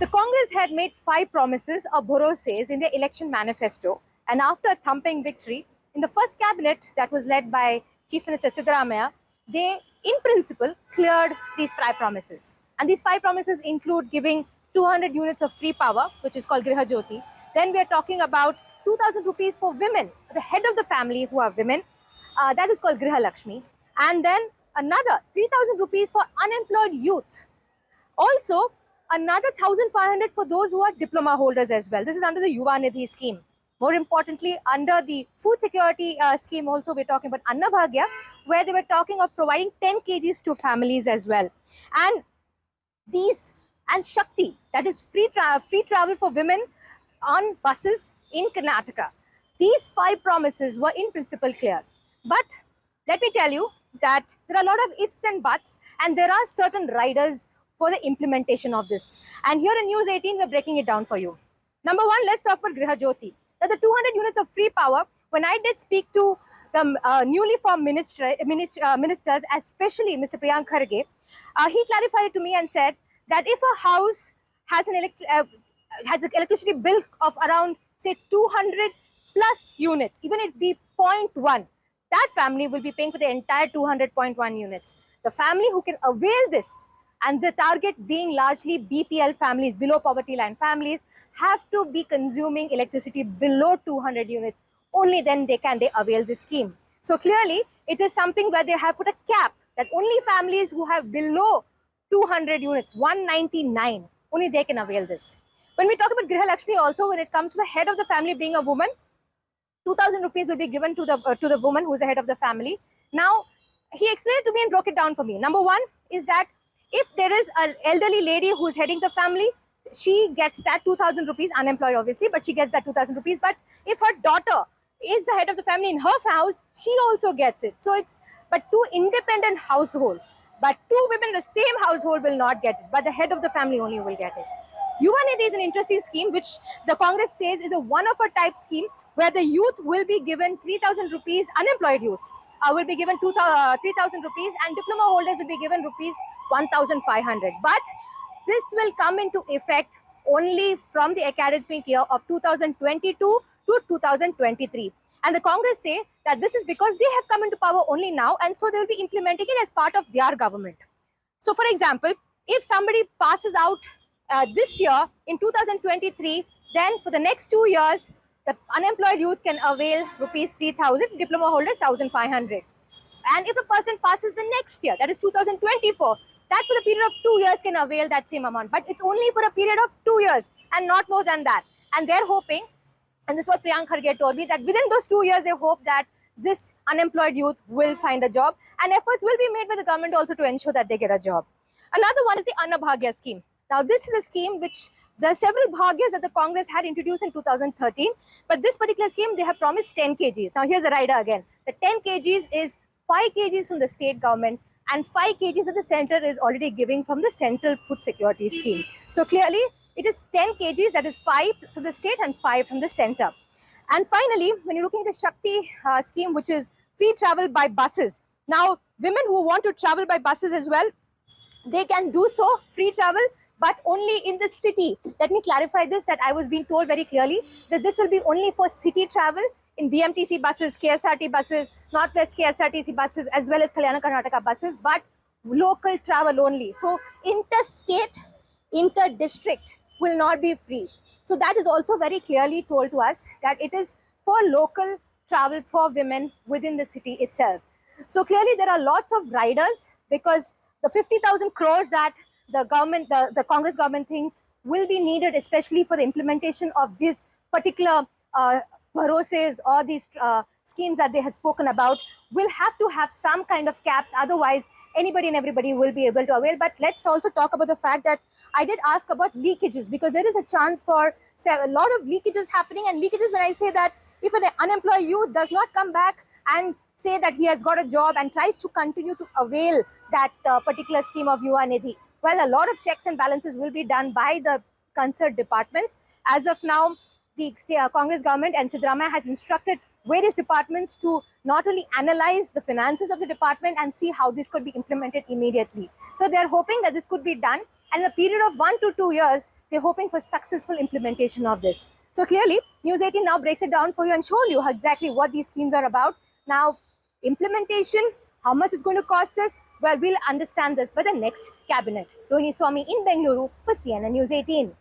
The Congress had made 5 promises or bhoroses in their election manifesto, and after a thumping victory in the first cabinet that was led by Chief Minister Siddaramaiah, they in principle cleared these 5 promises. And these 5 promises include giving 200 units of free power, which is called Griha Jyoti. Then we are talking about 2,000 rupees for women, the head of the family who are women. That is called Griha Lakshmi. And then another 3,000 rupees for unemployed youth. Also, another 1,500 for those who are diploma holders as well. This is under the U18 scheme. More importantly, under the food security scheme also, we're talking about Anna Bhagya, where they were talking of providing 10 kgs to families as well. And Shakti, that is free travel for women on buses in Karnataka. These 5 promises were in principle clear. But let me tell you that there are a lot of ifs and buts, and there are certain riders for the implementation of this. And here in News 18, we're breaking it down for you. Number 1, let's talk about Griha Jyoti. That the 200 units of free power, when I did speak to the newly formed ministers, especially Mr. Priyank Kharge, he clarified it to me and said that if a house has an electricity bill of around, say, 200 plus units, even if it be 0.1, that family will be paying for the entire 200.1 units. The family who can avail this, and the target being largely BPL families, below poverty line families, have to be consuming electricity below 200 units. Only then they avail this scheme. So clearly, it is something where they have put a cap that only families who have below 200 units, 199, only they can avail this. When we talk about Griha Lakshmi also, when it comes to the head of the family being a woman, 2,000 rupees will be given to the woman who is the head of the family. Now, he explained it to me and broke it down for me. Number 1 is that if there is an elderly lady who is heading the family, she gets that 2,000 rupees, unemployed obviously, but she gets that 2,000 rupees. But if her daughter is the head of the family in her house, she also gets it. So it's, but 2 independent households, but 2 women in the same household will not get it, but the head of the family only will get it. U18 is an interesting scheme which the Congress says is a one-of-a-type scheme where the youth will be given 3,000 rupees, unemployed youth will be given 3,000 rupees, and diploma holders will be given rupees 1,500. But this will come into effect only from the academic year of 2022 to 2023. And the Congress say that this is because they have come into power only now, and so they will be implementing it as part of their government. So for example, if somebody passes out this year in 2023, then for the next 2 years, the unemployed youth can avail rupees 3,000, diploma holders 1,500. And if a person passes the next year, that is 2024, that for the period of 2 years can avail that same amount. But it's only for a period of 2 years and not more than that. And they're hoping, and this is what Priyank Kharge told me, that within those 2 years, they hope that this unemployed youth will find a job, and efforts will be made by the government also to ensure that they get a job. Another one is the Anna Bhagya scheme. Now, this is a scheme which there are several Bhagyas that the Congress had introduced in 2013, but this particular scheme, they have promised 10 kgs. Now, here's the rider again. The 10 kgs is 5 kgs from the state government, and 5 kgs that the center is already giving from the central food security scheme. So clearly, it is 10 kgs, that is 5 from the state and 5 from the center. And finally, when you're looking at the Shakti scheme, which is free travel by buses. Now, women who want to travel by buses as well, they can do so, free travel, but only in the city. Let me clarify this, that I was being told very clearly that this will be only for city travel in BMTC buses, KSRT buses, Northwest KSRTC buses, as well as Kalyana Karnataka buses, but local travel only. So interstate, inter-district will not be free. So that is also very clearly told to us that it is for local travel for women within the city itself. So clearly there are lots of riders, because the 50,000 crores that the government, the Congress government thinks will be needed, especially for the implementation of these particular bharoses or these schemes that they have spoken about, will have to have some kind of caps. Otherwise, anybody and everybody will be able to avail. But let's also talk about the fact that I did ask about leakages, because there is a chance for a lot of leakages happening. And leakages, when I say that if an unemployed youth does not come back and say that he has got a job and tries to continue to avail that particular scheme of Yuva Nidhi, well, a lot of checks and balances will be done by the concerned departments. As of now, the Congress government and Siddaramaiah has instructed various departments to not only analyze the finances of the department and see how this could be implemented immediately. So they are hoping that this could be done, And in a period of 1 to 2 years, they're hoping for successful implementation of this. So clearly, News 18 now breaks it down for you and shown you exactly what these schemes are about. Now, implementation, how much it's going to cost us? Well, we'll understand this by the next cabinet. Rohini Swami in Bengaluru for CNN News 18.